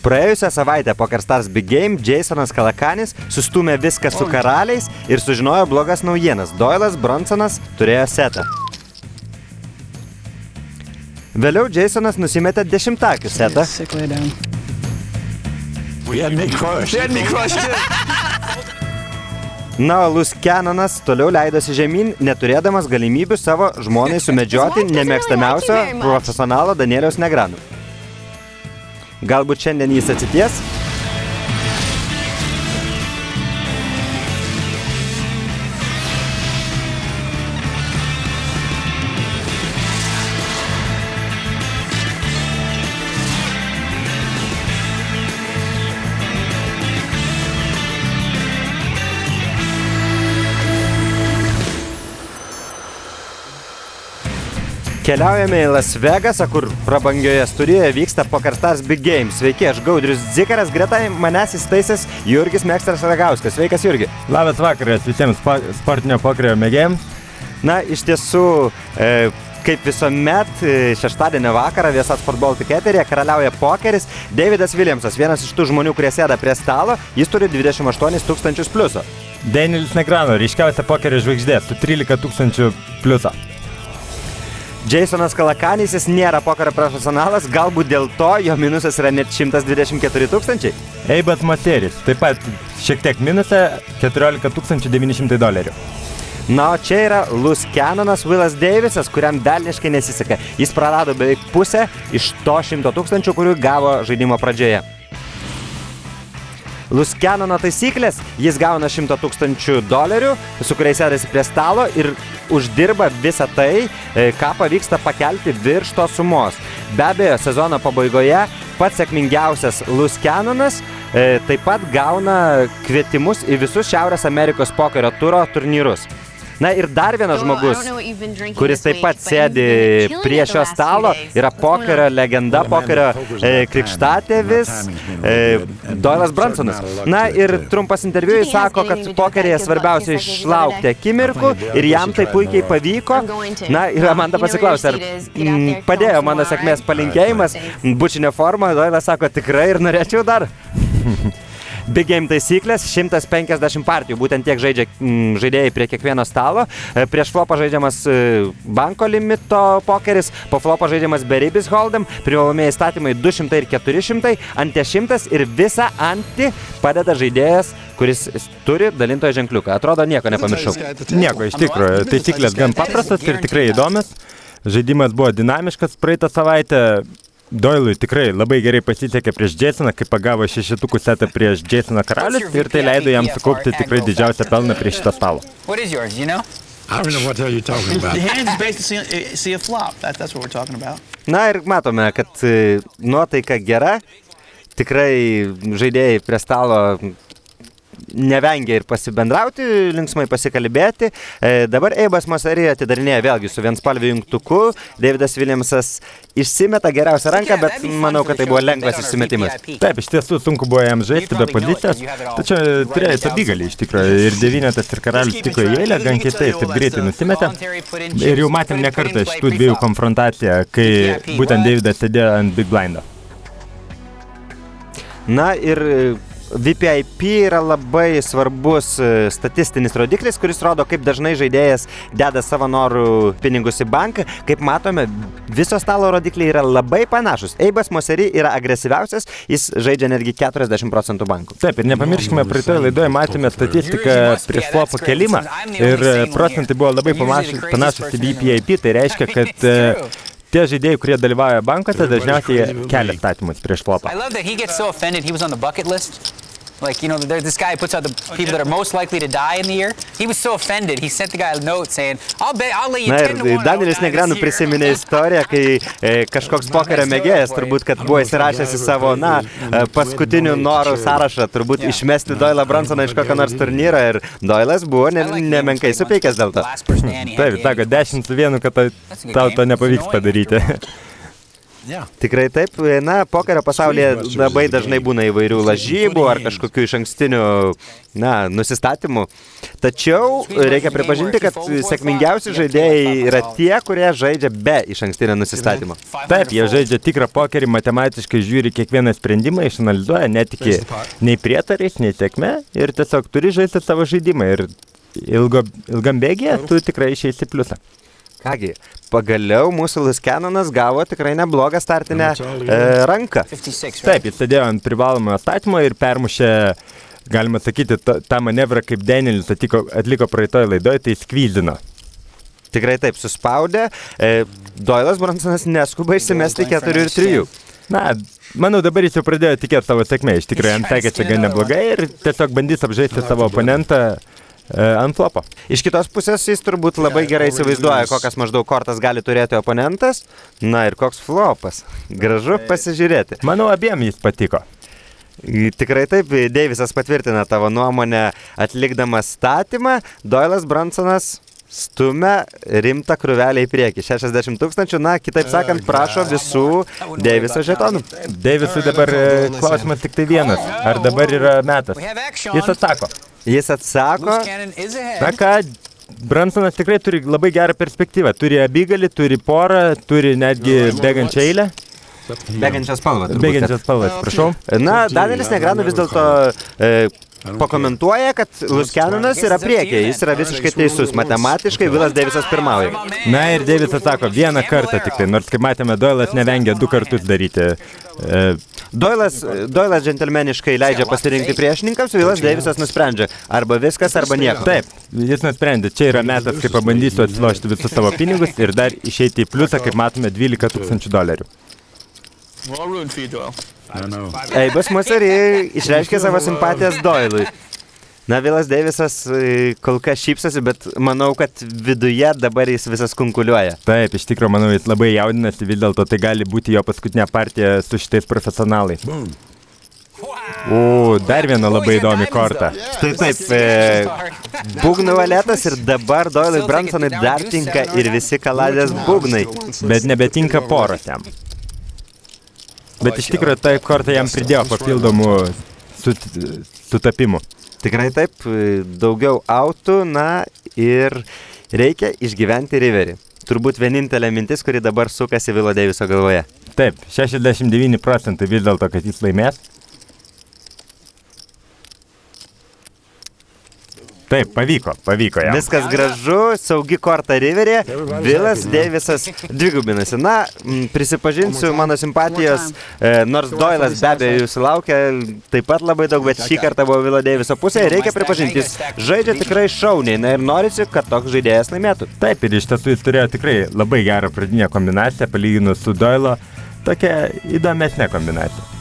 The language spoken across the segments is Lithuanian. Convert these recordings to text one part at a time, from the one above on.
Praėjusią savaitę PokerStars Big Game Jasonas Kalakanis sustūmė viską su karaliais ir sužinojo blogas naujienas. Doylas Bronsonas turėjo setą. Vėliau Jasonas nusimetė 10-akių setą. Na, o Luskanonas toliau leidosi žemyn, neturėdamas galimybių savo žmonai sumedžioti nemėgstamiausio profesionalo Danieliaus Negreanu. Galbūt šiandien jis atsities? Keliaujame į Las Vegasą, kur prabangioje studijoje vyksta PokerStars Big Game. Sveiki, aš Gaudrius Dzikaras, greta manęs įstaisęs Jurgis Mekstras Ragauskas. Sveikas, Jurgi. Labas vakaras visiems sportinio pokerio mėgėjams. Na, iš tiesų, kaip visuomet, šeštadienio vakarą Viasat Sport Baltic eteryje karaliauja pokeris. Davidas Williamsas, vienas iš tų žmonių, kurie sėda prie stalo, jis turi 28 000 pliuso. Danielis Negrano, ryškiausia pokerio žvaigždė su 13 000 pliuso. Jasonas Kalakanis, jis nėra pokerio profesionalas, galbūt dėl to jo minusas yra net 124 000. Eibas Moseris, taip pat šiek tiek minusą, $14 900. Na, o čia yra Luskanonas Willas Davisas, kuriam velniškai nesiseka. Jis prarado beveik pusę iš to 100 000, kurių gavo žaidimo pradžioje. Luskanono taisyklės, jis gauna $100 000, su kuriais sėdasi prie stalo ir uždirba visą tai, ką pavyksta pakelti virš tos sumos. Be abejo, sezono pabaigoje pats sėkmingiausias Luskanonas taip pat gauna kvietimus į visus Šiaurės Amerikos pokerio turo turnyrus. Na ir dar vienas žmogus, kuris taip pat sėdi prie šio stalo, yra pokerio legenda, pokerio krikštatėvis Doylas Bronsonas. Na ir trumpas interviu, jis sako, kad pokeryje svarbiausia išlaukti akimirkų ir jam tai puikiai pavyko. Na ir Amanda pasiklausė, ar padėjo mano sėkmės palinkėjimas, bučinio forma, Doylas sako, tikrai ir norėčiau dar. Big Game taisyklės, 150 partijų, būtent tiek žaidžia žaidėjai prie kiekvieno stalo. Prieš flopą žaidžiamas banko limito pokeris, po flopo žaidžiamas beribis hold'em, privalomieji statymai 200 ir 400, ante 100 ir visą ante padeda žaidėjas, kuris turi dalintojo ženkliuką. Atrodo, nieko nepamiršau. Nieko, iš tikrųjų, taisyklės gan paprastas ir tikrai įdomias. Žaidimas buvo dinamiškas praeitą savaitę. Doylui tikrai labai gerai pasisekė prieš Jasoną, kai pagavo 6 setą prieš Jasoną karalius ir tai leido jam sukaupti tikrai didžiausią pelną prie šito stalo. What is yours, you know? I don't know what the hell you're talking about. The hand is basically see a flop. That's what we're talking about. Na ir matome, kad nuotaika gera, tikrai žaidėjai prie stalo nevengia ir pasibendrauti, linksmai pasikalbėti. Dabar Eibas Moseris atidarinėja vėlgi su vienspalviu jungtuku. Davidas Williamsas išsimeta geriausią ranką, bet manau, kad tai buvo lengvas išsimetimas. Taip, iš tiesų sunku buvo jam žaisti be pozicijos, tačiau turėjo savigalį iš tikrųjų. Ir devynetas ir karalius tiko į eilę, gan keistai taip greitai nusimetė. Ir jau matėm ne kartą šitų dviejų konfrontaciją, kai būtent Davidas sėdėjo ant Big Blindo. Na ir VPIP yra labai svarbus statistinis rodiklis, kuris rodo, kaip dažnai žaidėjas deda savo norų pinigus į banką. Kaip matome, viso stalo rodikliai yra labai panašus. Eibas Moseris yra agresyviausias, jis žaidžia netgi 40% bankų. Taip, ir nepamirškime, praeitoje laidoje matėme statistiką prieš flopo kelimą ir procentai buvo labai panašus į VPIP, tai reiškia, kad tie žaidėjai, kurie dalyvauja bankose, dažniausiai kelia statymus prieš flopą. I love that he gets so offended he was on the bucket list. Like, you know, this guy puts out the people that are most likely to die in the year. He was so offended, he sent the guy a note saying, I'll lay you 10 to 1. Na ir Danielis Negranu prisiminė istoriją, kai kažkoks pokerio mėgėjas, turbūt, kad buvo įsirašęs į savo, paskutinių norų sąrašą, turbūt išmesti Doylą Bronsoną iš kokio nors turnyro ir Doylas buvo nemenkai supeikęs dėl to. Taip, sako, 10 su 1, kad tau to nepavyks padaryti. Tikrai taip. Na, pokerio pasaulyje labai dažnai būna įvairių lažybų ar kažkokių išankstinių, nusistatymų. Tačiau reikia pripažinti, kad sėkmingiausi žaidėjai yra tie, kurie žaidžia be išankstinio nusistatymo. Taip, jie žaidžia tikrą pokerį, matematiškai žiūri kiekvieną sprendimą, išanalizuoja, netiki nei prietarais, nei sėkme ir tiesiog turi žaisti savo žaidimą ir ilgam bėgyje tu tikrai išeisi pliusą. Kągi, pagaliau mūsų Luskenonas gavo tikrai neblogą startinę ranką. 56, right? Taip, jis sėdėjo ant privalomojo statymo ir permušė, galima sakyti, tą manevrą, kaip Danielis atliko praeitoje laidoje, tai skvyzino. Tikrai taip, suspaudė. Doylas Brunsonas neskuba išsimesti 4 ir 3. Na, manau, dabar jis jau pradėjo tikėti savo sėkmę. Iš tikrųjų, jam sekėsi gan neblogai ir tiesiog bandys apžaisti savo oponentą ant flopo. Iš kitos pusės jis turbūt labai gerai įsivaizduoja, kokias maždaug kortas gali turėti oponentas. Na ir koks flopas. Gražu pasižiūrėti. Manau, abiem jis patiko. Tikrai taip, Deivisas patvirtina tavo nuomonę atlikdamas statymą. Doylas Brunsonas stumia rimtą krūvelę į priekį. 60 000, kitaip sakant, prašo visų Deiviso žetonų. Deivisui dabar klausimas tik tai vienas. Ar dabar yra metas? Jis atsako. Jis atsako. Na ką, Brunsonas tikrai turi labai gerą perspektyvą. Turi abigalį, turi porą, turi netgi bėgančią eilę. Bėgančią spalvą. Bėgančią spalvą, atsiprašau. Na, Danielis Negreanu vis dėlto pakomentuoja, kad Luskenonas yra priekyje. Jis yra visiškai teisus. Matematiškai Vilas Deivisas pirmauja. Na ir Deivisas sako vieną kartą tik tai, nors kaip matėme, Doylas nevengia 2 kartus daryti. Doylas džentelmeniškai leidžia pasirinkti priešininkams, Vilas Deivisas nusprendžia arba viskas, arba nieko. Taip, jis nusprendė, čia yra metas, kai pabandysiu atsilošti visus savo pinigus ir dar išeiti į pliusą, kaip matome, $12 000. Eibas Musari išreiškė savo simpatijas Doylui. Na, Vilas Deivisas kol kas šypsosi, bet manau, kad viduje dabar jis visas kunkuliuoja. Taip, iš tikrųjų, manau, jis labai jaudinasi, vis dėlto tai gali būti jo paskutinė partija su šitais profesionalais. Dar viena labai įdomi korta. Taip, būgnų valetas ir dabar Doylui Brunsonui dar tinka ir visi kaladės būgnai. Bet nebetinka poros jam. Bet iš tikrųjų, tai korta jam pridėjo papildomų sutapimų. Tikrai taip, daugiau autų, na ir reikia išgyventi riverį. Turbūt vienintelė mintis, kuri dabar sukasi Vilo Deiviso galvoje. Taip, 69% vis dėlto, kad jis laimės. Taip, pavyko jam. Viskas gražu, saugi korta riverė, Vilas Deivisas dvigubinasi. Na, prisipažinsiu, mano simpatijos, nors Doylas be abejo jūsų laukia taip pat labai daug, bet šį kartą buvo Vilo Deiviso pusėje, reikia pripažinti, jis žaidžia tikrai šauniai, na ir norisi, kad toks žaidėjas laimėtų. Taip, ir iš tiesų jis turėjo tikrai labai gerą pradinę kombinaciją, palyginus su Doylo, tokia įdomesnė kombinacija.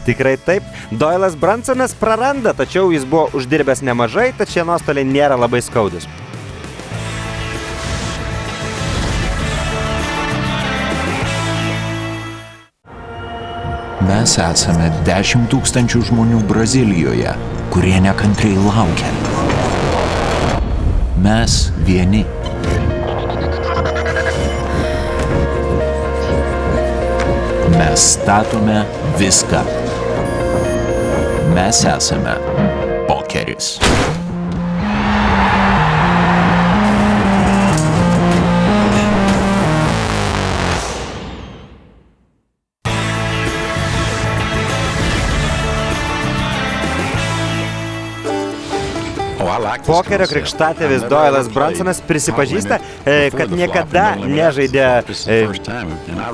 Tikrai taip. Doylas Brunsonas praranda, tačiau jis buvo uždirbęs nemažai, tačiau nuostoliai nėra labai skaudus. Mes esame 10 000 žmonių Brazilijoje, kurie nekantriai laukia. Mes vieni. Mes statome viską. Mes esame pokeris. Pokerio krikštatėvis Doylas Brunsonas prisipažįsta, kad niekada nežaidė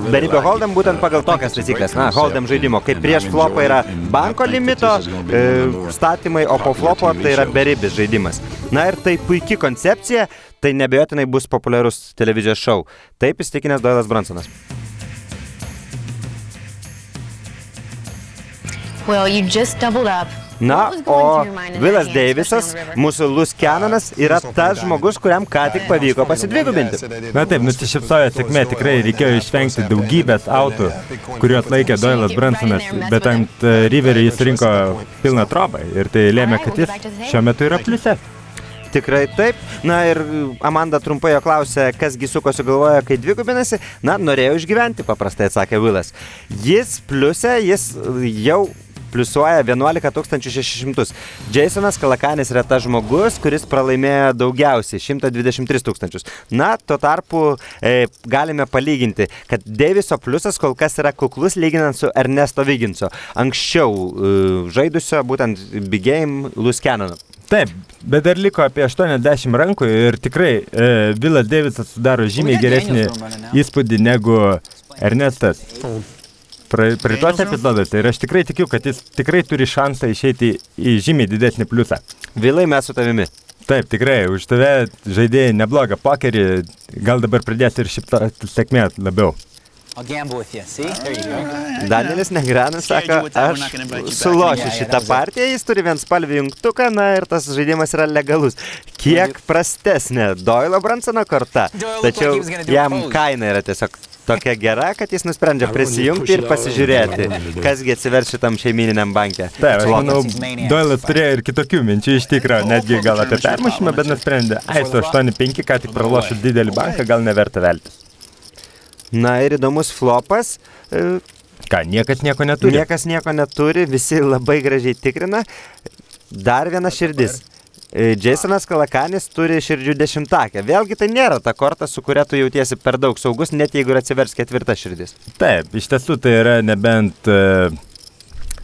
beribio hold'em būtent pagal tokias taisyklės. Na, hold'em žaidimo, kaip prieš flopą yra banko limito statymai, o po flopo tai yra beribis žaidimas. Na ir tai puiki koncepcija, tai nebejotinai bus populiarus televizijos šou. Taip įsitikinęs Doylas Brunsonas. Well, you just doubled up. Na, o Vilas Deivisas, mūsų Luskenonas, yra tas žmogus, kuriam ką tik pavyko pasidvigubinti. Na taip, nusišypsojo sėkmė, tikrai reikėjo išvengti daugybės autų, kuriuos laikė Doylas Brunsonas, bet ant riverio jis rinko pilną trobą ir tai lėmė, kad jis šiuo metu yra pliuse. Tikrai taip. Na ir Amanda trumpai jo klausė, kasgi sukosi galvoja, kai dvigubinasi. Na, norėjau išgyventi, paprastai atsakė Vilas. Jis pliuse, jis jau pliusuoja 11 600. Jasonas Kalakanis yra tas žmogus, kuris pralaimėjo daugiausiai, 123 000. Na, tuo tarpu galime palyginti, kad Deiviso pliusas kol kas yra kuklus lyginant su Ernesto Viginso. Anksčiau žaidusio būtent Big Game Loose Cannon. Taip, bet dar liko apie 80 rankų ir tikrai Vilas Deivisas sudaro žymiai geresnį įspūdį negu Ernestas. Praeituose epizoduose ir aš tikrai tikiu, kad jis tikrai turi šansą išeiti į žymiai didesnį pliusą. Vilai, mes su tavimi. Taip, tikrai, už tave žaidėjai neblogą pokerį, gal dabar pradės ir šitą sėkmę labiau. I'll gamble with you. See? There you go. Danielis Negranas sako, aš sulošiu šitą partiją, jis turi vienspalvį jungtuką, na ir tas žaidimas yra legalus. Kiek prastesnė Doyle Bransono korta, tačiau jam kaina yra tiesiog tokia gera, kad jis nusprendžia prisijungti ir pasižiūrėti, kasgi atsivers šitam šeimininiam banke. Taip, aš manau, Doyle'as turėjo ir kitokių minčių iš tikro, netgi gal apie permušimą, bet nusprendė, su 8-5, ką tik pralošiu didelį banką, gal neverta veltis. Na ir įdomus flopas. Ką, niekas nieko neturi? Niekas nieko neturi, visi labai gražiai tikrina. Dar viena širdis. Jasonas Kalakanis turi širdžių 10. Vėlgi tai nėra ta korta, su kuria tu jautiesi per daug saugus, net jeigu atsivers 4 širdis. Taip, iš tiesų tai yra nebent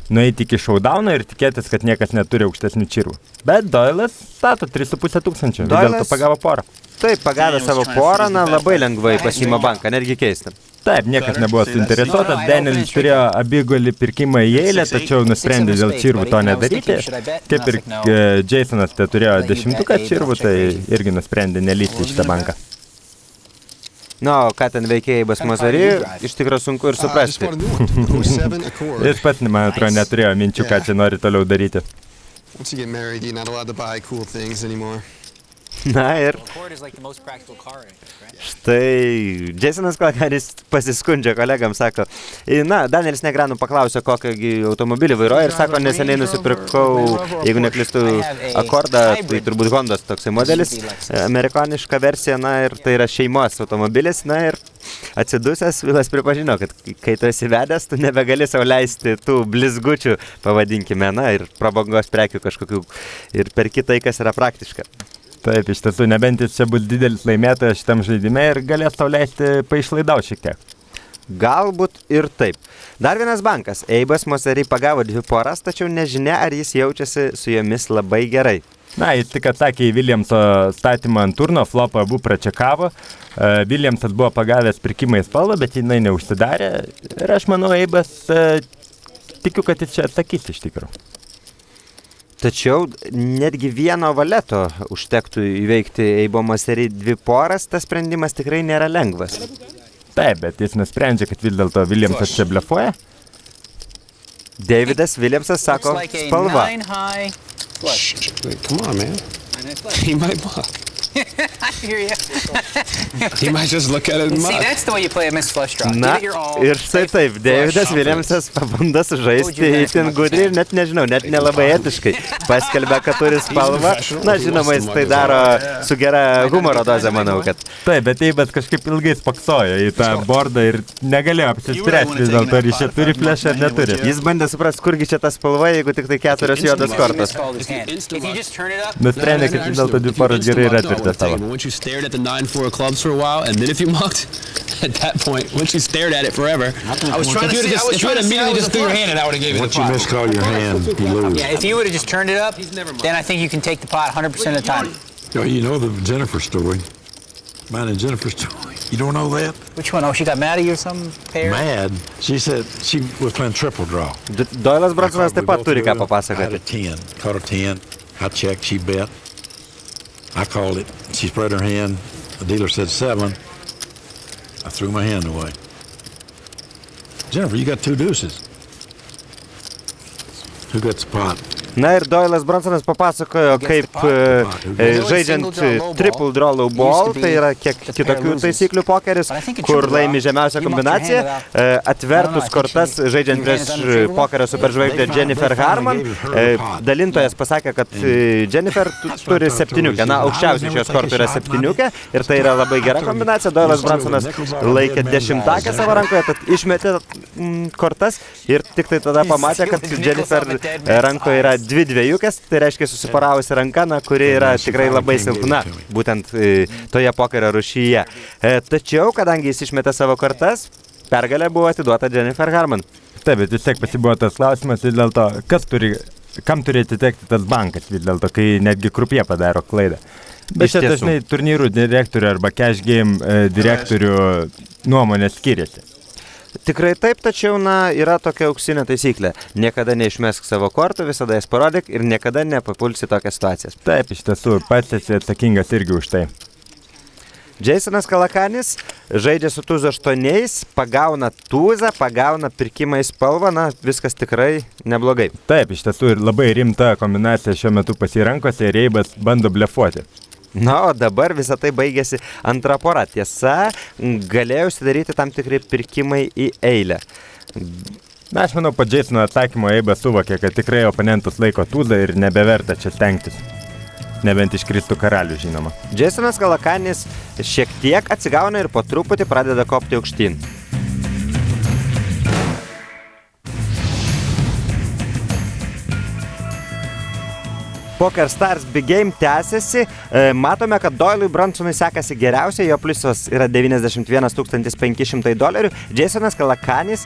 nueiti iki showdowno ir tikėtis, kad niekas neturi aukštesnių čirvų. Bet Doyle'as stato 3,5 tūkstančių, vis dėlto pagavo porą. Taip, pagavę savo porą, na labai lengvai pasiima banką, netgi keista. Taip, niekas nebuvo suinteresuotas, Danielis turėjo abigolį pirkimą į eilę, tačiau nusprendė dėl čirvų to nedaryti. Kaip ir Jasonas turėjo 10 čirvų, tai irgi nusprendė nelysti į šitą banką. Na, ką ten veikia Eibas Mozari, iš tikrųjų sunku ir suprasti. Jis pats, man atrodo, neturėjo minčių, ką čia nori toliau daryti. Na ir štai Jasonas Kalakanis pasiskundžia kolegams, sako, na, Danielis Negranų paklausė, kokį automobilį vairuoja ir sako, neseniai nusipirkau, jeigu neklystu, Akordą, tai turbūt Hondos toksai modelis, amerikoniška versija, na ir tai yra šeimos automobilis, na ir atsidusęs Vilas pripažino, kad kai tu esi vedęs, tu nebegali sau leisti tų blizgučių, pavadinkime, na ir prabangos prekių kažkokių ir perki tai, kas yra praktiška. Taip, iš tiesų, nebent jis čia bus didelis laimėtojas šitam žaidime ir galės tau leisti paišlaidau šiek tiek. Galbūt ir taip. Dar vienas bankas. Eibas Mozari pagavo 2 poras, tačiau nežinia, ar jis jaučiasi su jomis labai gerai. Na, jis tik atsakė į Williamso statymą ant turno, flopą abu pračekavo. Williamsas buvo pagavęs pirkimą į spalvą, bet jinai neužsidarė. Ir aš manau, Eibas, tikiu, kad jis čia atsakys iš tikrųjų. Tačiau netgi vieno valeto užtektų įveikti Eibo Mozari 2 poras, tas sprendimas tikrai nėra lengvas. Taip, bet jis nusprendžia, kad vis dėlto Williamsas čia blefuoja. Davidas Williamsas sako, spalva. Come on, man. He might bluff. I hear you. He might just look at it and See, mock. that's the way you play a missed flush draw. Na, Give it your all. ir štai taip, Davidas Williamsas pabunda sužaisti itin gudriai ir net nežinau, net nelabai etiškai. Paskelbė, kad turi spalvą. Na, žinoma, jis tai daro su gera humoro doze, manau, kad. Taip, bet Eibas kažkaip ilgai spoksojo į tą bordą ir negalėjo apsispręsti vis dėlto, ar jis čia turi flešą ar neturi. Jis bandė suprasti, kurgi čia ta spalva, jeigu tik tai 4 juodas kortos. Nusprendė, kad vis dėlto 2 poras gerai yra atvirtę savo. Once you stared at the 9-4 of clubs for a while, and then if you mucked, at that point, once you stared at it forever, I was trying to see. If you would immediately just threw your hand, and I would have gave you the Once you pot. miscall your hand, you lose. Yeah, if you would have just turned it up, then I think you can take the pot 100% of the time. You know the Jennifer story. Mine and Jennifer's story. You don't know that? Which one? Oh, she got mad at you or something? Pair? Mad. She said she was playing triple draw. Doylas Bransonas taip pat turi ką I had a papasakoti. 10. Caught a 10. I checked. She bet. I called it. She spread her hand. The dealer said 7. I threw my hand away. Jennifer, you got 2 deuces. Who got the pot? Na ir Doyle'as Brunsonas papasakojo, kaip žaidžiant triple draw low ball, tai yra kiek kitokių taisyklių pokeris, kur laimi žemiausią kombinaciją, atvertus kortas žaidžiant prieš pokerio superžvaigždę Jennifer Harman, dalintojas pasakė, kad Jennifer turi 7, na, aukščiausiai šios kortų yra 7 ir tai yra labai gera kombinacija. Doyle'as Brunsonas laikė 10 savo rankoje, tad išmetė kortas ir tik tai tada pamatė, kad Jennifer rankoje yra 2 dvejukės, tai reiškia susiparavusi ranka, kuri yra tikrai labai silpna, būtent toje pokerio rūšyje. Tačiau, kadangi jis išmetė savo kortas, pergalė buvo atiduota Jennifer Harman. Taip, bet vis tiek pasibuvo tas klausimas vis dėlto, kam turi atitekti tas bankas vis dėlto, kai netgi krupie padaro klaidą. Bet čia dažnai turnyrų direktorių arba cash game direktorių nuomonės skiriasi. Tikrai taip, tačiau, yra tokia auksinė taisyklė. Niekada neišmesk savo kortų, visada jas parodyk ir niekada nepapulsi tokias situacijas. Taip, iš tiesų, pats esi atsakingas irgi už tai. Jasonas Kalakanis žaidžia su tūzo 8, pagauna tūzą, pagauna pirkimą į spalvą, viskas tikrai neblogai. Taip, iš tiesų, ir labai rimta kombinacija šiuo metu pasirankose ir Eibas bando blefuoti. Na, o dabar visą tai baigėsi antra pora. Tiesa, galėjo užsidaryti tam tikri pirkimai į eilę. Na, aš manau, po Jasono atsakymo Eibas suvokė, kad tikrai oponentus laiko tūzą ir nebeverta čia stengtis. Nebent iškristų karalių, žinoma. Jasonas Kalakanis šiek tiek atsigauna ir po truputį pradeda kopti aukštyn. Poker Stars Big Game tęsiasi. Matome, kad Doyle'ui Brunsonui sekasi geriausiai, jo pliusas yra $91 500. Jasonas Kalakanis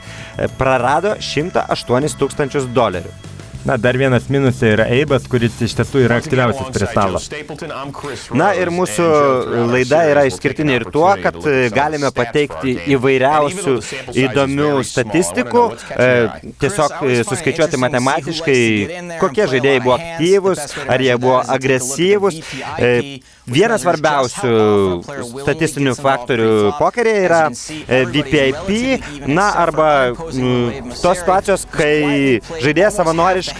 prarado $108,000. Na, dar vienas minusai yra Eibas, kuris iš tiesų yra aktyviausias prie stalo. Na ir mūsų laida yra išskirtinė ir tuo, kad galime pateikti įvairiausių įdomių statistikų, tiesiog suskaičiuoti matematiškai, kokie žaidėjai buvo aktyvūs, ar jie buvo agresyvūs. Vienas svarbiausių statistinių faktorių pokerėje yra VPIP, arba tos situacijos, kai žaidėjas savanoriškai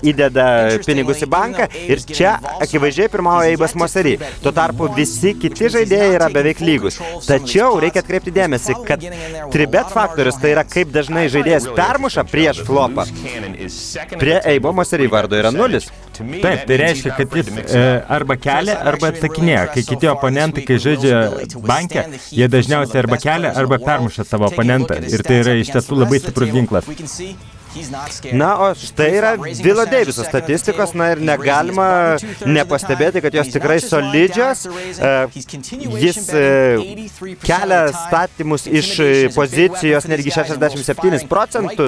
įdeda pinigus į banką ir čia akivaizdžiai pirmauja Eibas Mosseri. Tuo tarpu visi kiti žaidėjai yra beveik lygus. Tačiau reikia atkreipti dėmesį, kad tribet faktorius, tai yra kaip dažnai žaidėjas permuša prieš flopą, prie Eibo Mosseri vardo yra 0. Taip, tai reiškia, kad jis arba kelia, arba atsakinėja. Kai kiti oponentai, kai žaidžia bankę, jie dažniausiai arba kelia, arba permuša savo oponentą. Ir tai yra iš tiesų labai stiprus ginklas. Na, o štai yra Vilo Deiviso statistikos, ir negalima nepastebėti, kad jos tikrai solidžios. Jis kelia statymus iš pozicijos netgi 67%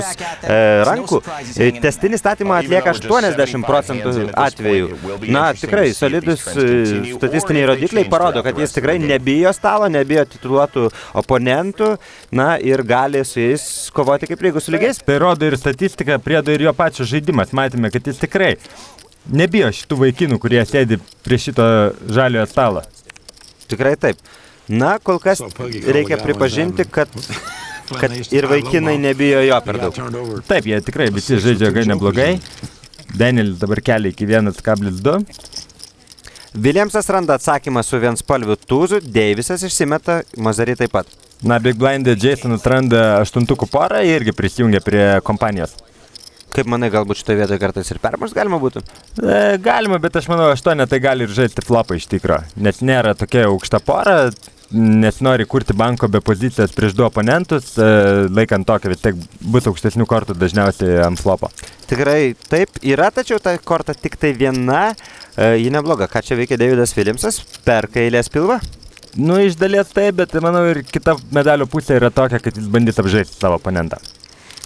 rankų. Testinį statymą atlieka 80% atvejų. Na, tikrai solidus statistiniai rodikliai parodo, kad jis tikrai nebijo stalo, nebijo tituluotų oponentų, ir gali su jais kovoti kaip lygus su lygiais. Tai rodo ir statistika, priedo ir jo pačio žaidimas. Matėme, kad jis tikrai nebijo šitų vaikinų, kurie sėdi prie šito žaliojo stalo. Tikrai taip. Na, kol kas reikia pripažinti, kad ir vaikinai nebijo jo per daug. Taip, jie tikrai visi žaidžia gan neblogai. Danielis dabar kelia iki 1,2. Williamsas randa atsakymą su vienspalviu tūzu, Deivisas išsimeta, Mosseri taip pat. Na, Big Blind'e Jasonas randa 8 porą ir irgi prisijungia prie kompanijos. Kaip manai, galbūt šitoje vietoje kartais ir permušt galima būtų? Galima, bet aš manau, 8 tai gali ir žaisti flopą iš tikro, nes nėra tokia aukšta pora, nes nori kurti banko be pozicijos prieš 2 oponentus, laikant tokią vis tiek bus aukštesnių kortų dažniausiai ant flopo. Tikrai taip yra, tačiau ta korta tik tai viena, ji nebloga. Ką čia veikia Davidas Williamsas? Perka eilės pilvą? Nu, iš dalies taip, bet manau ir kita medalio pusė yra tokia, kad jis bandys apžaisti savo oponentą.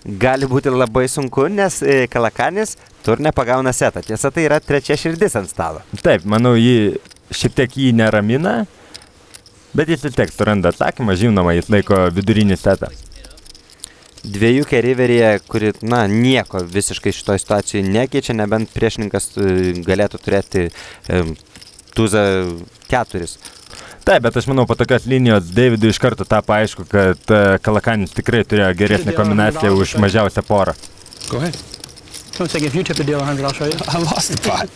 Gali būti labai sunku, nes Kalakanis turne pagauna setą. Tiesa, tai yra 3 širdis ant stalo. Taip, manau, šiek tiek jį neramina, bet jis vis tiek suranda atsakymą, žinoma, jis laiko vidurinį setą. 2 riveryje, kuri, nieko visiškai šitoje situacijoje nekeičia, nebent priešininkas galėtų turėti tūzą 4. Taip, bet aš manau, po tokios linijos Davidui iš karto tapo aišku, kad Kalakanis tikrai turėjo geresnę kombinaciją už mažiausią porą. Come take if you tip the deal 100, I'll show you. I lost the pot.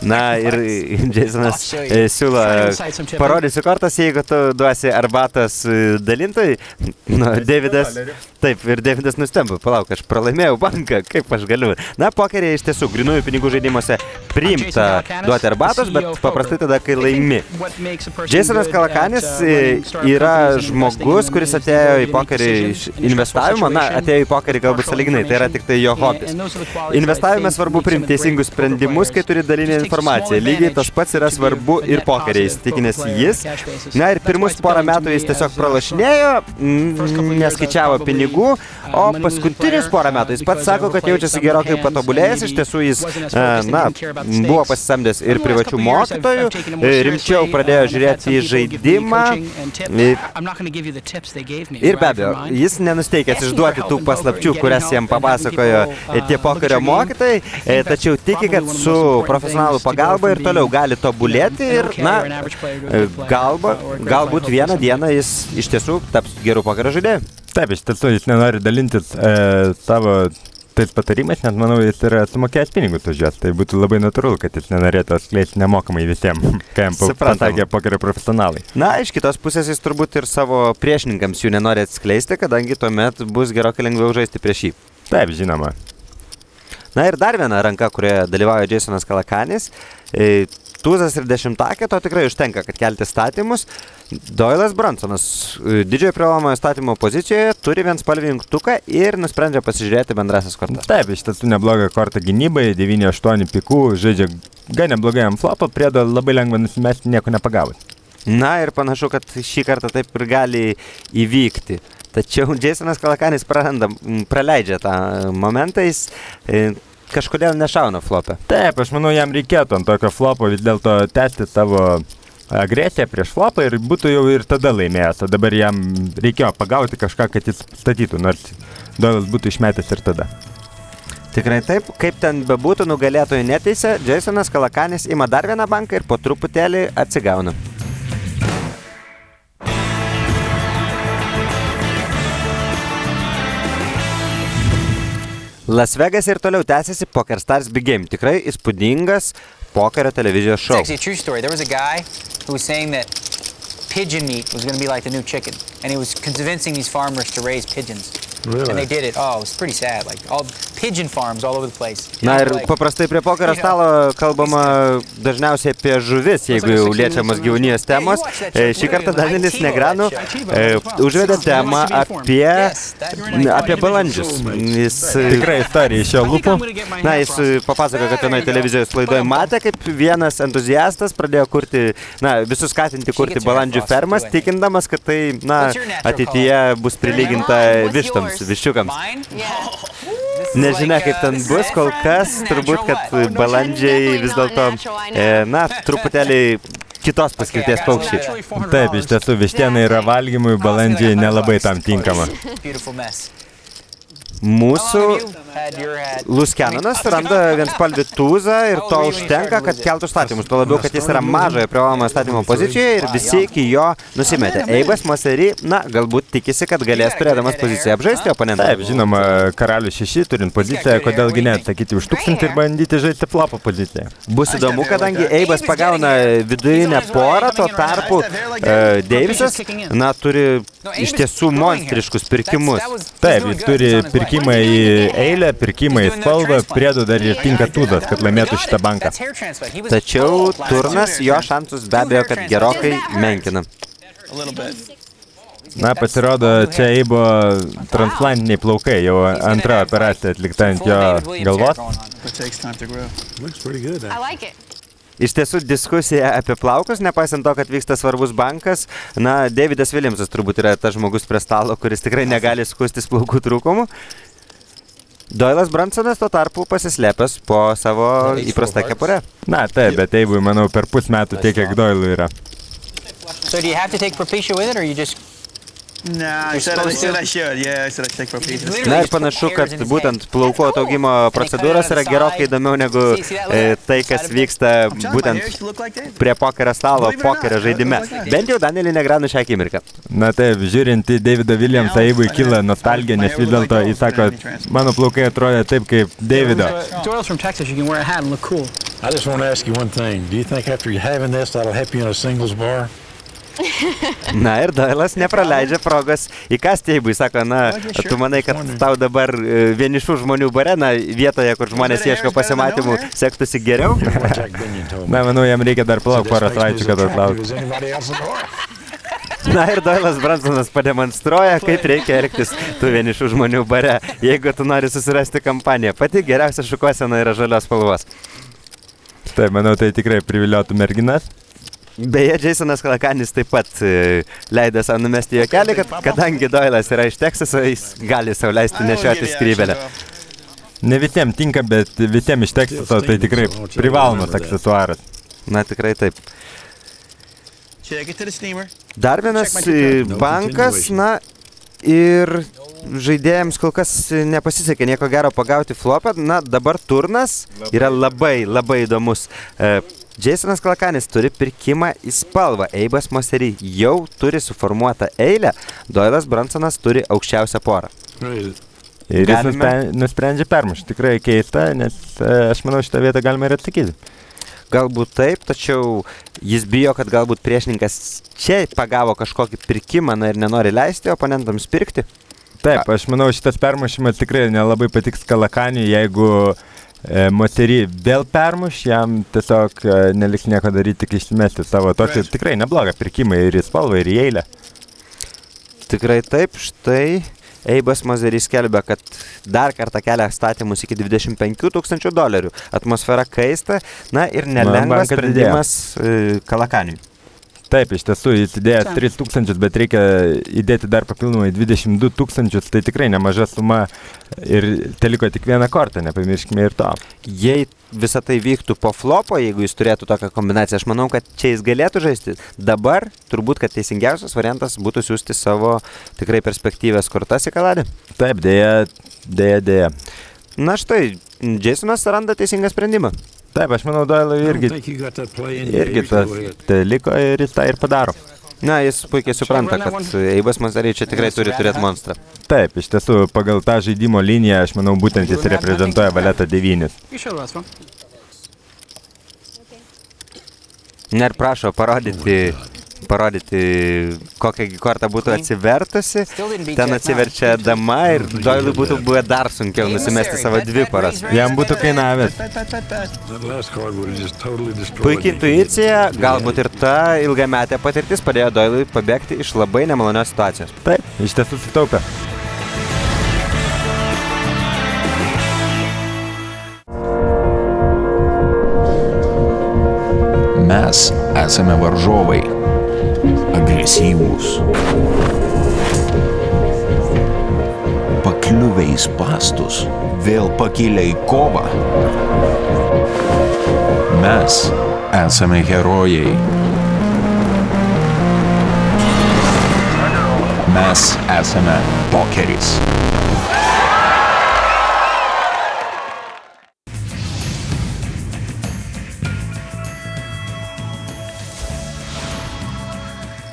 Na ir Jasonas siūlo, parodysiu kortas, jeigu tu duosi arbatos dalintojai. Nu, Davidas, taip, ir Davidas nustemba, palauk, aš pralaimėjau banką, kaip aš galiu. Na, pokerėje iš tiesų, grinųjų pinigų žaidimuose priimta duoti arbatos, bet paprastai tada, kai laimi. Jasonas Kalakanis yra žmogus, kuris atėjo į pokerį iš investavimo, na, atėjo į pokerį galbūt sąlyginai, tai yra tik tai jo hobis. Investavime svarbu priimti teisingus sprendimus, kai turi dalinį informaciją. Lygiai tas pats yra svarbu ir pokeriai, įsitikinęs jis. Na ir pirmus porą metų jis tiesiog pralašinėjo, neskaičiavo pinigų, o paskutinius porą metų jis pats sako, kad jaučiasi gerokai patobulėjęs. Iš tiesų jis, buvo pasisamdęs ir privačių mokytojų, rimčiau pradėjo žiūrėti į žaidimą. Ir be abejo, jis nenusteikęs išduoti tų paslapčių, kurias jam papasakojo tie pokerio mokytojai, tačiau tiki, kad su profesionalų pagalba ir toliau gali tobulėti ir, na, galbūt vieną dieną jis iš tiesų taps gerų pokerio žaidėjų. Taip, iš tiesų jis nenori dalintis savo tais patarimais, nes manau, jis yra sumokėjęs pinigus už jas. Tai būtų labai natūralu, kad jis nenorėtų atskleisti nemokamai visiems, kai jam pasakė pokerio profesionalai. Na, iš kitos pusės jis turbūt ir savo priešininkams jų nenori atskleisti, kadangi tuomet bus gerokai lengviau žaisti prieš jį. Taip, žinoma. Na ir dar viena ranka, kurioje dalyvauja Jasonas Kalakanis. Tūzas ir dešimtakė, to tikrai užtenka, kad kelti statymus. Doylas Brunsonas didžiojo privalomojo statymo pozicijoje turi vienspalvį jungtuką ir nusprendžia pasižiūrėti bendrasias kortas. Taip, iš tiesų nebloga korta gynybai, 9-8 pikų, žaidžia gan neblogai ant flopo, priedo labai lengva nusimesti, nieko nepagavus. Na ir panašu, kad šį kartą taip ir gali įvykti. Tačiau Jasonas Kalakanis praleidžia tą momentą, jis kažkodėl nešauna flopę. Taip, aš manau, jam reikėtų ant tokio flopo vis dėlto tęsti savo agresiją prieš flopą ir būtų jau ir tada laimėjęs. O dabar jam reikėjo pagauti kažką, kad jis statytų, nors Doylas būtų išmetęs ir tada. Tikrai taip, kaip ten bebūtų, nugalėtojų neteisė, Jasonas Kalakanis ima dar vieną banką ir po truputėlį atsigauna. Las Vegas ir toliau tęsiasi PokerStars Big Game. Tikrai įspūdingas pokerio televizijos šou. It's actually a true story. There was a guy who was saying that pigeon meat was going to be like the new chicken. And he was convincing these farmers to raise pigeons. Really? And they did it. Oh, it was pretty sad. Like all pigeon farms all over the place. Na ir paprastai prie pokerio stalo kalbama dažniausiai apie žuvis, jeigu jau liečiamos gyvūnijos temos. Šį kartą Danielis Negreanu užvedė temą apie balandžius. Jis Tikrai istorija iš jo lūpų. Na, jis papasakojo, kad vienoje televizijos laidoje matė, kaip vienas entuziastas pradėjo kurti, na, visus skatinti kurti balandžių fermas, tikindamas, kad tai, na, ateityje bus prilyginta vištoms. Viščiukams. Nežinia, kaip ten bus, kol kas turbūt, kad balandžiai vis dėlto, na, truputėlį kitos paskirties paukščiai. Taip, iš tiesų, vištiena yra valgymui, balandžiai nelabai tam tinkama. Mūsų Luskenonas randa vienspalvį tūzą ir to užtenka, kad keltų statymus. Tuo labiau, kad jis yra mažojo privalomojo statymo pozicijoje ir visi iki jo nusimetė. Eibas Mosery, na, galbūt tikisi, kad galės turėdamas poziciją apžaisti oponentą. Taip, žinoma, karalius 6 turint poziciją, kodėlgi ne atsakyti už 1000 ir bandyti žaisti flopo poziciją. Bus įdomu, kadangi Eibas pagauna vidurinę porą, tuo tarpu Deivisas, na, turi iš tiesų monstriškus pirkimus. Taip, jis turi pirkimą į eilę, pirkimą į spalvą, priedo dar ir tinka tūzas, kad laimėtų šitą banką. Tačiau turnas jo šansus be abejo, kad gerokai menkina. Na, pasirodo, čia Eibo transplantiniai plaukai, jau antra operacija atlikta ant jo galvos. Iš tiesų, diskusija apie plaukus, nepaisant to, kad vyksta svarbus bankas, na, Davidas Williamsas turbūt yra tas žmogus prie stalo, kuris tikrai negali skustis plaukų trūkumų. Doylas Brunsonas tuo tarpu pasislėpęs po savo įprastą kepurę. Na, taip, bet Eibui, manau, per pusmetų tiek, kiek Doylui yra. So do you have to take Propecia with it, or you just Nah, I said I should. Yeah, I said I'd take for pieces. Na ir panašu, kad būtent plaukų ataugimo procedūros yra gerokai įdomiau negu tai, kas vyksta būtent prie pokerio stalo, pokerio žaidime. Bent jau Danielį Negranų šią akimirką. Na taip, žiūrint į Davidą Williamsą, Eibui kyla nostalgija, nes vis dėlto jis sako, mano plaukai atrodė taip kaip Davido. Doyle's from Texas. You can wear a hat and look cool. I just want to ask you one thing. Do you think after you having this, that'll help you in a singles bar? Na ir Doylas nepraleidžia progos įkasti Eibui. Sako, na, tu manai, kad tau dabar vienišų žmonių bare, na, vietoje, kur žmonės ieško pasimatymų, sektųsi geriau? Na, manau, jam reikia dar palauk porą savaičių, kad atlauktų. Na ir Doylas Brunsonas pademonstruoja, kaip reikia elgtis tų vienišų žmonių bare, jeigu tu nori susirasti kampaniją. Pati geriausia šukuosena yra žalios spalvos. Taip, manau, tai tikrai priviliotų merginas. Beje, Jasonas Kalakanis taip pat leido savo numesti juokelį, kad kadangi Doylas yra iš Teksaso, jis gali sau leisti nešioti skrybelę. Ne visiems tinka, bet visiems iš Teksaso tai tikrai privalomas aksesuaras. Na, tikrai taip. Dar vienas bankas, na, ir žaidėjams kol kas nepasisekė nieko gero pagauti flopą. Na, dabar turnas yra labai įdomus. Jasonas Kalakanis turi pirkimą į spalvą. Eibas Mosery jau turi suformuotą eilę. Doylas Brunsonas turi aukščiausią porą. Ir jis nusprendžia permušti. Tikrai keista, nes aš manau, šitą vietą galima ir atsakyti. Galbūt taip, tačiau jis bijo, kad galbūt priešininkas čia pagavo kažkokį pirkimą, na ir nenori leisti oponentams pirkti. Taip, aš manau, šitas permušimas tikrai nelabai patiks Kalakaniui, jeigu Mosery vėl permuš, jam tiesiog neliks nieko daryti, tik išsimesti savo tokį tikrai neblogą pirkimą ir į spalvą, ir į eilę. Tikrai taip, štai Eibas Mosery skelbia, kad dar kartą kelia statymus iki $25,000. Atmosfera kaista, na ir nelengvas sprendimas Kalakaniui. Taip, iš tiesų, jis įdėjęs 3,000, bet reikia įdėti dar papildomai 22,000, tai tikrai nemaža suma ir teliko tik vieną kortą, nepamirškime ir to. Jei visą tai vyktų po flopo, jeigu jis turėtų tokią kombinaciją, aš manau, kad čia jis galėtų žaisti. Dabar turbūt, kad teisingiausias variantas būtų siūsti savo tikrai perspektyvės kortas į kaladį. Taip, dėja. Na štai, Jasonas randa teisingą sprendimą. Taip, aš manau, Doylui irgi tas liko ir jis tą ir padaro. Na, jis puikiai supranta, kad Eibas Mosery čia tikrai turi turėti monstrą. Taip, iš tiesų, pagal tą žaidimo liniją, aš manau, būtent jis reprezentuoja valetą 9. Na ir prašo parodyti, kokią kortą būtų atsivertusi. Ten atsiverčia dama ir Doylui būtų buvę dar sunkiau nusimesti savo dvi poras. Jam būtų kainavęs. Puikiai intuicija, galbūt ir ta ilgametė patirtis padėjo Doylui pabėgti iš labai nemalonios situacijos. Taip, iš tiesų sutaupė. Mes esame varžovai. Agresyvūs. Pakliuvę į spastus, vėl pakilę į kovą. Mes esame herojai. Mes esame pokeris.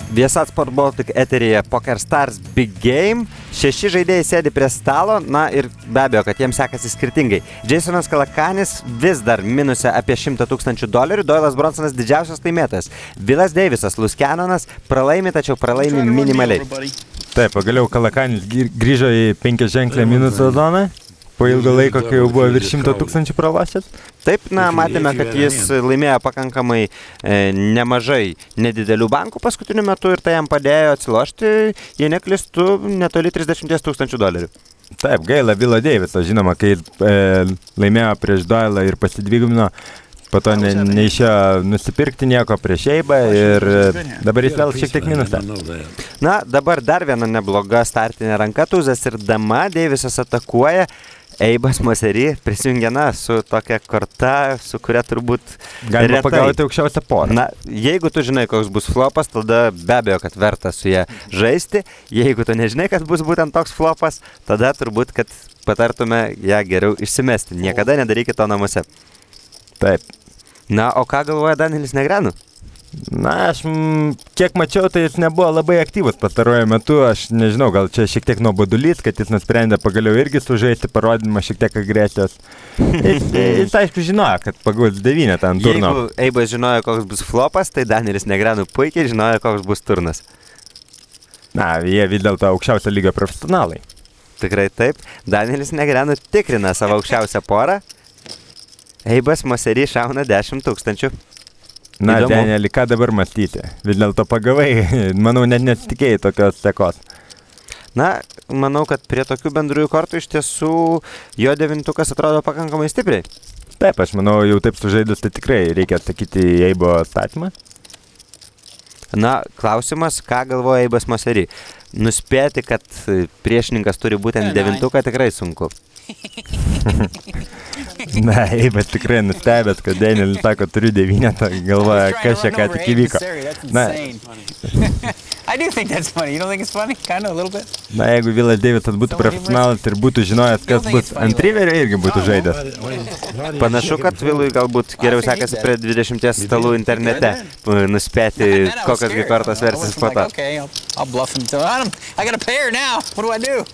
Viasat Sport Baltic eteryje Poker Stars Big Game. 6 žaidėjai sėdi prie stalo, na ir be abejo, kad jiems sekasi skirtingai. Jasonas Kalakanis vis dar minuse apie $100,000, Doylas Brunsonas didžiausias laimėtojas. Vilas Davisas, Luskanonas pralaimi, tačiau pralaimi minimaliai. Taip, pagaliau Kalakanis grįžo į 5-ženklę minuso zoną. Po ilgo laiko, kai jau buvo virš 100,000 pralošęs. Taip, na, matėme, kad jis laimėjo pakankamai nemažai nedidelių bankų paskutiniu metu ir tai jam padėjo atsilošti, jei neklystu, netoli $30,000. Taip, gaila Vilo Daviso, žinoma, kai laimėjo prieš Doylą ir pasidvigumino, po to neišėjo nusipirkti nieko prieš Eibą ir dabar jis vėl šiek tiek minusą. Na, dabar dar viena nebloga startinė ranka, tuzas ir dama, Davisas atakuoja. Eibas Mosery prisijungia su tokia korta, su kuria turbūt Galima pagauti aukščiausią porą. Na, jeigu tu žinai, koks bus flopas, tada be abejo, kad verta su ją žaisti. Jeigu tu nežinai, kad bus būtent toks flopas, tada turbūt, kad patartume ją geriau išsimesti. Niekada nedarykit to namuose. Taip. Na, o ką galvoja Danielis Negreanu? Na, aš kiek mačiau, tai jis nebuvo labai aktyvus pastaruoju metu. Aš nežinau, gal čia šiek tiek nuobodulys, kad jis nusprendė pagaliau irgi sužaisti, parodymą šiek tiek agresijos. Jis aišku žinojo, kad pagaus 9 ant turno. Jeigu Eibas žinojo, koks bus flopas, tai Danielis Negreanu puikiai žinojo, koks bus turnas. Na, jie vis dėlto aukščiausio lygio profesionalai. Tikrai taip. Danielis Negreanu tikrina savo aukščiausią porą. Eibas Mosery šauna 10 000. Na, Įdomu. Danieli, ką dabar mąstyti? Vis dėlto pagavai, manau, net nesitikėjai tokios sekos. Na, manau, kad prie tokių bendrųjų kortų iš tiesų jo 9 atrodo pakankamai stipriai. Taip, aš manau, jau taip sužaidus, tai tikrai reikia atsakyti į Eibo statymą. Na, klausimas, ką galvoja Eibas Mosery. Nuspėti, kad priešininkas turi būtent 9 tikrai sunku. Na, Eibas tikrai nustebęs, kad Danielis sako, turiu 9, galvoja, kas čia ką tik įvyko. Na, I do think that's funny. You don't think it's funny? Kind of, a little bit. na, jeigu Vilas Deivisas būtų profesionalas ir būtų žinojęs, kas bus ant riverio, irgi būtų žaidęs. Panašu, kad Vilui galbūt geriau sekasi prie 20 stalų internete nuspėti, kokios gi kortos versis po to. Okay, I'll bluff him. I got a pair now. What do I do?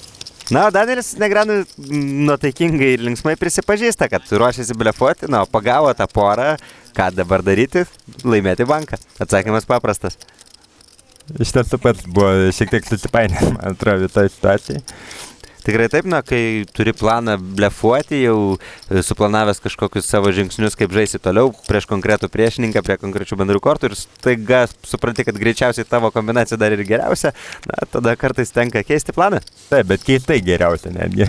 Na, Danielis Negreanu nuotaikingai ir linksmai prisipažįsta, kad ruošiasi blefuoti, na, o pagavo tą porą, ką dabar daryti, laimėti banką. Atsakymas paprastas. Iš tiesų pats buvo šiek tiek susipainęs, man atrodo, visoje situacijoje. Tikrai taip, na, kai turi planą blefuoti, jau suplanavęs kažkokius savo žingsnius, kaip žaisi toliau prieš konkretų priešininką, prie konkrečių bendrų kortų ir staiga supranti, kad greičiausiai tavo kombinacija dar ir geriausia, na, tada kartais tenka keisti planą. Taip, bet keistai geriausia netgi.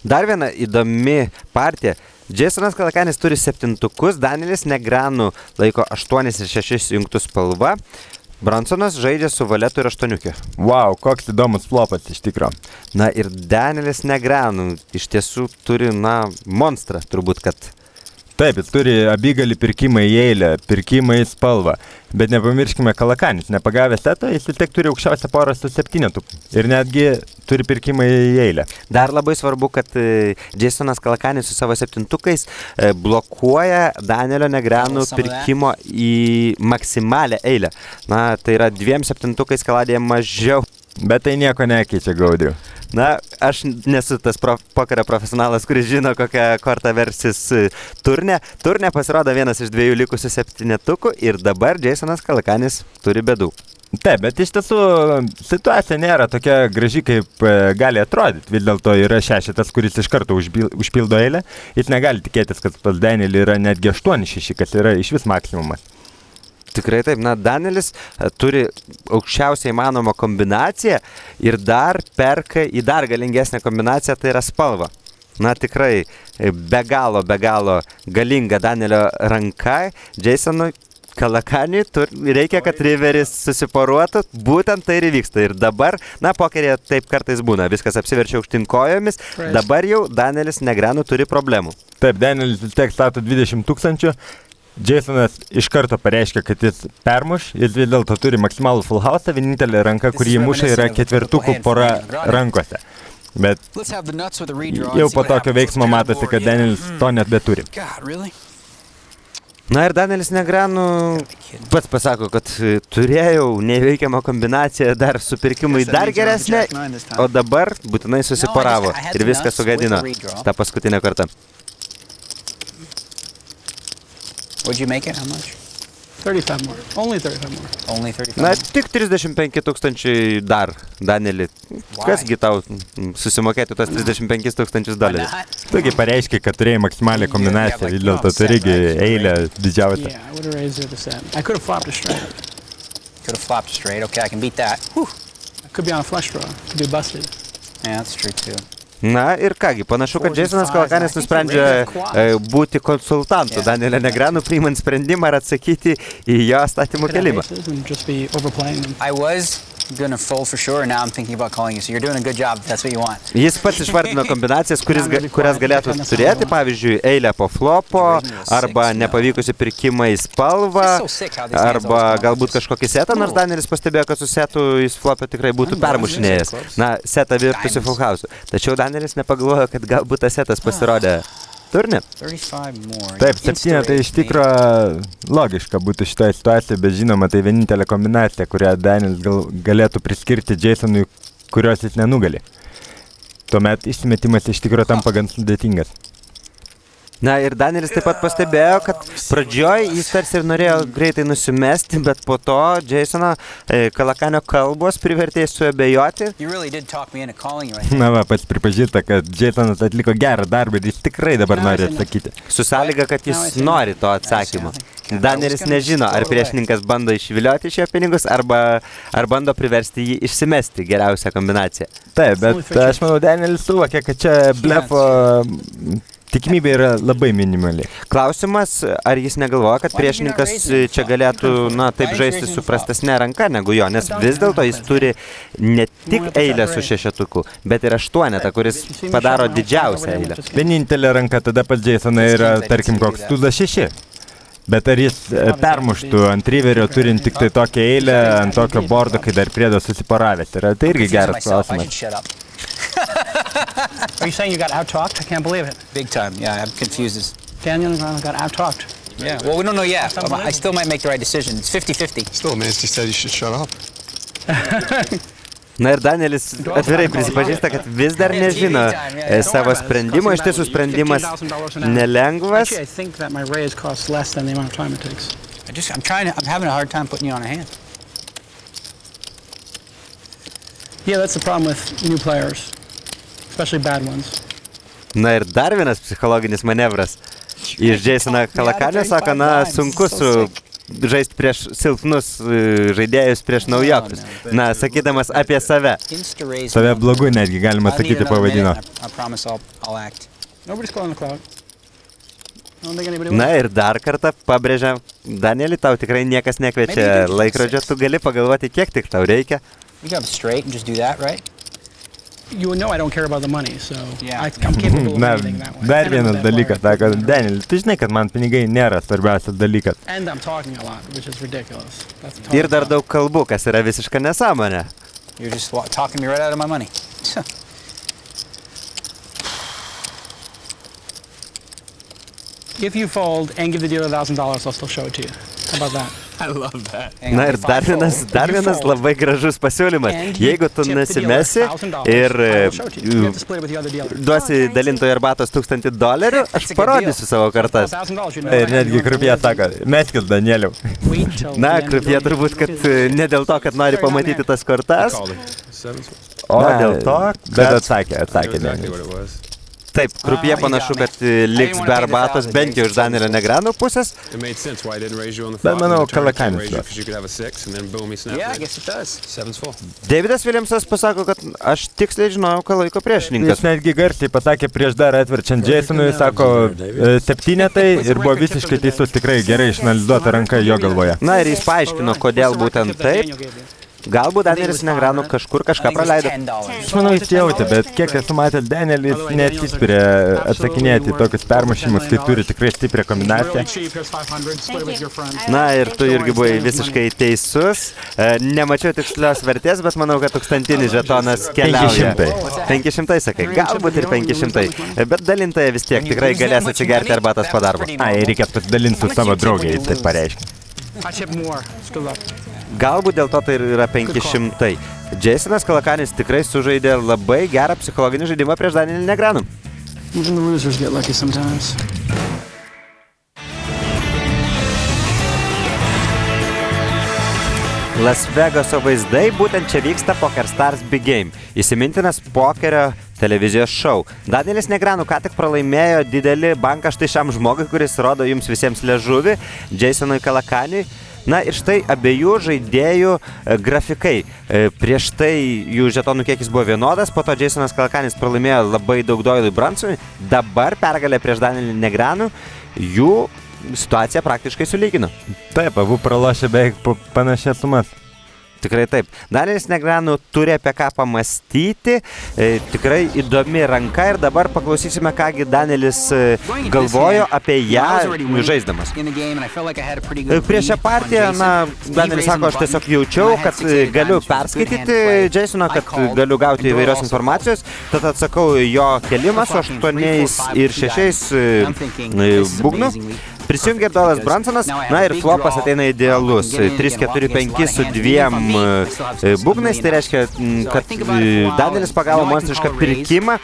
Dar viena įdomi partija. Jasonas Kalakanis turi 7, Danielis Negreanu laiko 8 ir 6 jungtų spalva. Bronsonas žaidžia su valetu ir 8. Wow, koks įdomus flopas iš tikro. Na ir Danielis Negreanu iš tiesų turi, na, monstrą, turbūt, kad. Taip, jis turi abigalį pirkimą į eilę, pirkimą į spalvą. Bet nepamirškime, Kalakanis, nepagavęs seto, jis vis tiek turi aukščiausią porą su 7. Ir netgi turi pirkimą į eilę. Dar labai svarbu, kad Jasonas Kalakanis su savo 7 blokuoja Danielio Negreanu pirkimo į maksimalę eilę. Na, tai yra 2 7 kaladėje mažiau. Bet tai nieko nekeičia, Gaudriu. Na, aš nesu tas pokerio profesionalas, kuris žino, kokią kortą versis turne. Turne pasirodo vienas iš 2 likusių 7 ir dabar Jasonas Kalakanis turi bėdų. Taip, bet iš tiesų situacija nėra tokia graži, kaip gali atrodyti. Vis dėlto yra 6, kuris iš karto užpildo eilę. Jis negali tikėtis, kad pas Danielį yra netgi 8-6, kas yra iš vis maksimumas. Tikrai taip, na, Danielis turi aukščiausiai įmanomą kombinaciją ir dar perka į dar galingesnę kombinaciją, tai yra spalva. Na, tikrai be galo galinga Danielio ranka. Jasonui Kalakaniui reikia, kad riveris susiporuotų, būtent tai ir vyksta. Ir dabar, na, pokerėje taip kartais būna, viskas apsiverčia aukštyn kojomis, dabar jau Danielis Negreanu turi problemų. Taip, Danielis vis tiek stato 20 000. Jasonas iš karto pareiškia, kad jis permuš, jis vis dėlto turi maksimalų full house, vienintelė ranka, kurį jį muša, yra 4 pora rankose. Bet jau po tokio veiksmo matosi, kad Danielis to net beturi. Na ir Danielis Negreanu pats pasako, kad turėjau neįveikiamą kombinaciją dar su pirkimui dar geresnė, o dabar būtinai susiporavo ir viską sugadino tą paskutinę kartą. What'd you make it? How much? 35 more. Only 35 more. Only 35. Na, tik 35 000 dar, Danieli. Kasgi tau susimokėti tos 35 000 dolerių? Tugi pareiškia, kad turėjai maksimalią kombinaciją, vis dėlto turėgi eilę didžiausią. Yeah, I would have raised it to 7. I could have flopped it straight. Could have flopped straight. Okay, I can beat that. Whew. I could be on a flush draw. Could be busted. Yeah, that's true too. Na ir kągi, panašu, kad Jasonas Kalakanis nusprendžia būti konsultantu Danielio Negreanu, priimant sprendimą ir atsakyti į jo statymų kelimą. I was gonna fold for sure. Now I'm thinking about calling you. So you're doing a good job. If that's what you want. Jis pats išvardino kombinacijas, kurias galėtų turėti, pavyzdžiui, eilę po flopo, arba nepavykusi pirkimą į spalvą, arba galbūt kažkokį setą, nors Danielis pastebėjo, kad su setu jis flopę tikrai būtų permušinėjęs. Na, setą virtusi full house. Tačiau Danielis nepagalvojo, kad galbūt tas setas pasirodė turne. Taip, 7 tai iš tikro logiška būtų šitoje situacijoje, bet žinoma, tai vienintelė kombinacija, kurią Danielis galėtų priskirti Jasonui, kurios jis nenugali. Tuomet išsimetimas iš tikro tampa gan sudėtingas. Na ir Danielis taip pat pastebėjo, kad pradžioj jis tarsi ir norėjo greitai nusimesti, bet po to Jasono Kalakanio kalbos privertė suabejoti. Na va, pats pripažįsta, kad Jasonas atliko gerą darbą ir jis tikrai dabar nori atsakyti. Su sąlyga, kad jis nori to atsakymo. Danielis nežino, ar priešininkas bando išvilioti iš jo pinigus, ar bando priversti jį išsimesti geriausią kombinaciją. Taip, bet aš manau, Danielis suvokė, kad čia blefo tikimybė yra labai minimali. Klausimas, ar jis negalvoja, kad priešininkas čia galėtų, taip žaisti su prastesne ranka negu jo, nes vis dėlto jis turi ne tik eilę su 6, bet ir 8, kuris padaro didžiausią eilę. Vienintelė ranka tada pas Jasoną yra, tarkim, koks tuzas 6. Bet ar jis permuštų ant riverio, turint tik tai tokią eilę, ant tokio bordo, kai dar priedo susiporavęs? Tai irgi geras klausimas. Are you saying you got out-talked? I can't believe it. Big time. Yeah, I'm confused. Daniel Negreanu got out-talked. Yeah. Well, we don't know yet. I still might make the right decision. It's 50-50. Still, man, he said you should shut up. Na ir Danielis atvirai prisipažįsta, kad vis dar nežino savo sprendimo. Iš tiesų sprendimas nelengvas. Actually, I think that my raise costs less than the amount of time it takes. I'm having a hard time putting you on a hand. Yeah, that's the problem with new players, especially bad ones. Na ir dar vienas psichologinis manevras. Iš Jasono Kalakanio sako, sunku žaisti prieš silpnus žaidėjus, prieš naujokus. Na, sakydamas apie save. Save blogu netgi galima sakyti pavadino. Nobody's calling the cloud. Na ir dar kartą pabrėžia, Danielį, tau tikrai niekas nekviečia laikrodžio, tu gali pagalvoti, kiek tik tau reikia. You got straight and just do that, right? You know I don't care about the money, so I'm capable of Na, anything that way. dar vienas dalykas, sako, Daniel, tu žinai, kad man pinigai nėra svarbiausias dalykas. And I'm talking a lot, which is ridiculous. Ir dar daug kalbų, kas yra visiška nesąmonė. You're just talking me right out of my money. If you fold and give the dealer $1,000, I'll still show it to you. How about that? I love that. Na ir dar vienas labai gražus pasiūlymas. Jeigu tu nesimesi ir duosi dalintojui arbatos $1,000, aš parodysiu savo kortas. Ir netgi Krupie sako, meskis Danieliau. Na, Krupie turbūt, kad ne dėl to, kad nori pamatyti tas kortas, o dėl to, bet atsakė Danielius. Taip, Krupie panašu, kad liks be arbatos bent jau iš Danielio Negreanu pusės. Bet manau, Kalakanis duos. Davidas Williamsas pasako, kad aš tiksliai žinojau, ką laiko priešininkas. Jis netgi garsiai pasakė prieš dar atverčiant Jasonui, sako 7 ir buvo visiškai teisus, tikrai gerai išanalizuota ranka jo galvoje. Na ir jis paaiškino, kodėl būtent taip. Galbūt Danielis Negreanu kažkur kažką praleido. Aš manau, jis jautė, bet kiek esu matęs, Danielis neatsispyrė atsakinėti tokius permušimus, kai turi tikrai stiprią kombinaciją. Na ir tu irgi buvai visiškai teisus. Nemačiau tikslios vertės, bet manau, kad 1000 žetonas keliauja. 500, sakai, galbūt ir 500. Bet dalintoje vis tiek tikrai galės atsigerti arbatos po darbo. Reikės pasidalinti su savo draugiai, taip pareiškia. Galbūt dėl to tai yra 500. Jasonas Kalakanis tikrai sužaidė labai gerą psichologinį žaidimą prieš Danielį Negreanu. Las Vegaso vaizdai, būtent čia vyksta PokerStars Big Game. Įsimintinas pokerio televizijos šou. Danielis Negreanu ką tik pralaimėjo didelį banką štai šiam žmogui, kuris rodo jums visiems liežuvį, Jasonui Kalakaniui. Na ir štai abiejų žaidėjų grafikai. Prieš tai jų žetonų kiekis buvo vienodas, po to Jasonas Kalakanis pralaimėjo labai daug Doylui Brunsonui. Dabar pergalė prieš Danielį Negreanu jų situaciją praktiškai sulygino. Taip, abu pralošė beveik panašias sumas. Tikrai taip. Danielis Negreanu turi apie ką pamastyti, tikrai įdomi ranka ir dabar paklausysime, kągi Danielis galvojo apie ją žaisdamas. Prieš šią partiją, Danielis sako, aš tiesiog jaučiau, kad galiu perskaityti Jasoną, kad galiu gauti įvairios informacijos, tad atsakau jo kelimą su 8 ir 6 būgnų. Prisijungė Doylas Brunsonas, ir flopas ateina idealus. 3-4-5 su 2 būgnais, tai reiškia, kad Danielis pagavo monstrišką pirkimą.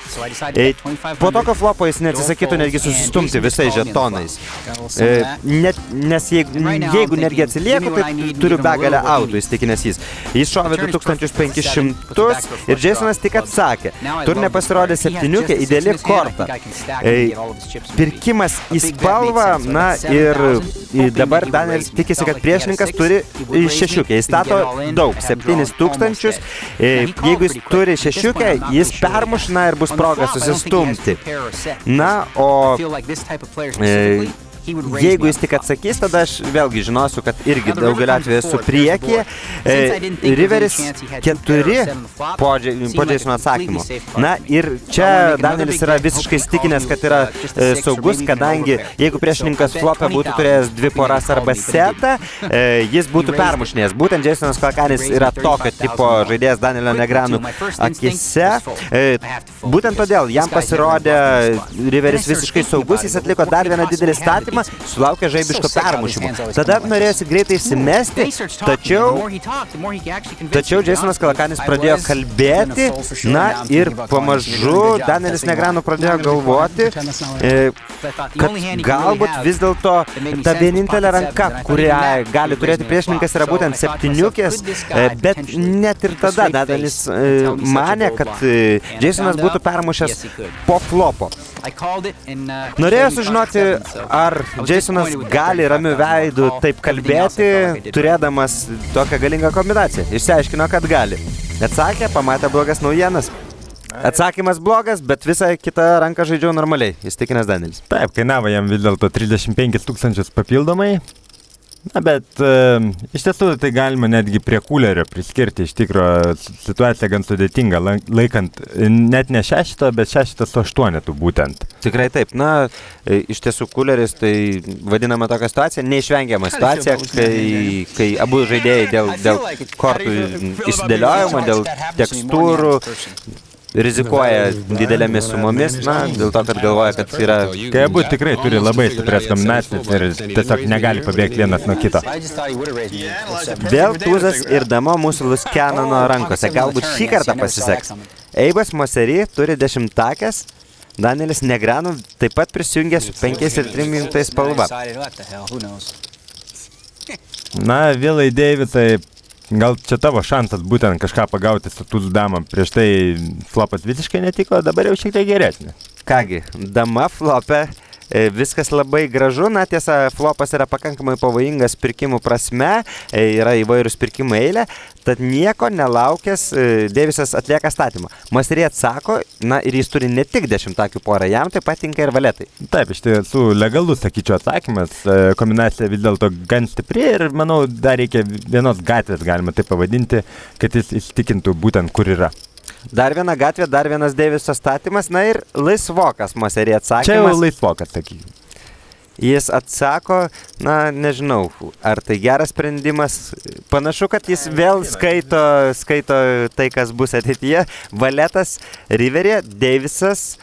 Po tokio flopo jis neatsisakytų netgi susistumti visais žetonais. Nes jeigu netgi atsilieku, tai turiu begalę autų, įstikinęs jis. Jis šovė 2500 ir Jasonas tik atsakė. Turne pasirodė 7, ideali korta. Pirkimas į spalvą, ir dabar Danielis tikisi, kad priešininkas turi 6, jis stato daug, 7000, jeigu jis turi 6, jis permušina ir bus proga susistumti. O jeigu jis tik atsakys, tada aš vėlgi žinosiu, kad irgi daugelį atveju esu priekyje. Riveris 4 po Jasono atsakymo. Ir čia Danielis yra visiškai stikinęs, kad yra saugus, kadangi jeigu priešininkas flopę būtų turėjęs 2 poras arba setą, jis būtų permušinėjęs. Būtent Jasonas Kalkanis yra tokio tipo žaidėjas Danielio Negreanu akise. Būtent todėl jam pasirodė Riveris visiškai saugus, jis atliko dar vieną didelį statymą, sulaukė žaibiško permušimo. Tada norėjosi greitai įsimesti, tačiau Jasonas Kalakanis pradėjo kalbėti, ir pamažu Danielis Negreanu pradėjo galvoti, kad galbūt vis dėlto ta vienintelė ranka, kurią gali turėti priešininkas, yra būtent 7, bet net ir tada Danielis manė, kad Jasonas būtų permušęs po flopo. Norėjo sužinoti, ar Jasonas gali ramiu veidu taip kalbėti, turėdamas tokią galingą kombinaciją. Išsiaiškino, kad gali. Atsakė, pamatė blogas naujienas. Atsakymas blogas, bet visą kitą ranką žaidžiau normaliai, įstikinęs Danielis. Taip, kainavo jam vis dėlto 35 000 papildomai. Bet iš tiesų tai galima netgi prie kūlerio priskirti, iš tikro situacija gan sudėtinga, laikant net ne 6, bet 6 su 8 būtent. Tikrai taip, iš tiesų kūleris tai vadinama tokia situacija, neišvengiama situacija, kai abu žaidėjai dėl kortų išsidėliojimo, dėl tekstūrų rizikuoja didelėmis sumomis, dėl to, kad galvoja, kad yra... Kai abu tikrai turi labai stiprias kombinacijas ir tiesiog negali pabėgti vienas nuo kito. Vėl tūzas ir dama mūsų Luskenono rankose. Galbūt šį kartą pasiseks. Eibas Mosery turi 10, Danielis Negreanu taip pat prisijungė su 5 ir 3 spalva. Vilai Deividai, gal čia tavo šansas būtent kažką pagauti su tūzų dama. Prieš tai flopas visiškai netiko, dabar jau šiek tiek geresnė. Kągi, dama flopė, viskas labai gražu, tiesa, flopas yra pakankamai pavojingas pirkimų prasme, yra įvairūs pirkimų eilė, tad nieko nelaukęs Deivisas atlieka statymą. Mosery atsako, ir jis turi ne tik 10 porą, jam taip pat tinka ir valetai. Taip, iš tiesų legalus, sakyčiau, atsakymas, kombinacija vis dėlto gan stipri ir manau, dar reikia vienos gatvės, galima taip pavadinti, kad jis įsitikintų būtent kur yra. Dar viena gatvė, dar vienas Deiviso statymas, ir laisvokas Mosery atsakymas. Čia jau laisvokas, sakykime. Jis atsako, nežinau, ar tai geras sprendimas. Panašu, kad jis vėl skaito tai, kas bus ateityje. Valetas Riveryje, Deivisas,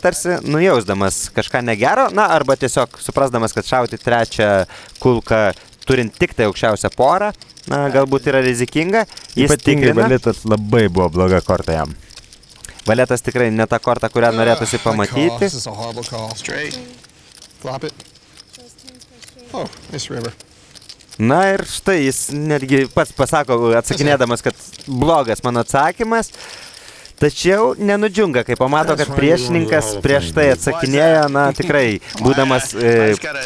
tarsi nujausdamas kažką negero, arba tiesiog suprasdamas, kad šauti 3 kulką turint tik tai aukščiausią porą, galbūt yra rizikinga. Ypatingai valetas labai buvo bloga korta jam. Valetas tikrai ne ta korta, kurią norėtųsi pamatyti. Ir štai jis netgi pats pasako, atsakinėdamas, kad blogas mano atsakymas. Tačiau nenudžiunga, kai pamato, kad priešininkas prieš tai atsakinėjo, tikrai, būdamas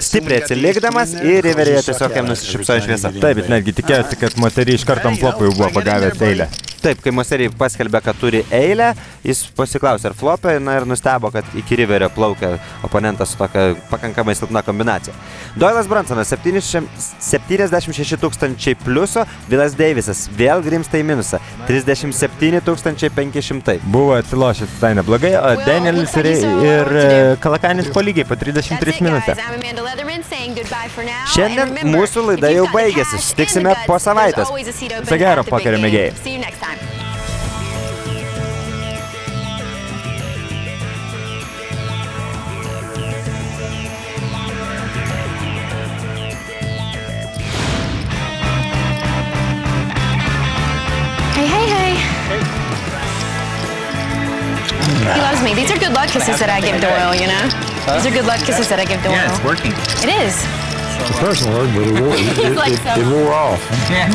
stipriai atsilikdamas ir Riveryje tiesiog jam nusišypsojo šviesa. Taip, bet netgi tikėjosi, kad Mosery iš karto ant flopų jau buvo pagavęs eilę. Taip, kai Moserį paskelbė, kad turi eilę, jis pasiklausė ar flopė, ir nustebo, kad iki Riverio plaukia oponentas su tokia pakankamai silpna kombinacija. Doylas Brunsonas 76 tūkstančiai pliuso, Vilas Deivisas vėl grimsta į minusą 37 500. Buvo atsilošęs visai neblogai, o Danielis ir Kalakanis po lygiai po 33 minusę. Šiandien mūsų laida jau baigėsi, susitiksime po savaitės. Viso gero, pokerio mėgėjai. See you next time. Hey. He loves me. These are good luck kisses that I give Doyle, you know? These are good luck kisses that I give Doyle. Yeah, it's working. It is. The first one, but it wore off. Yeah.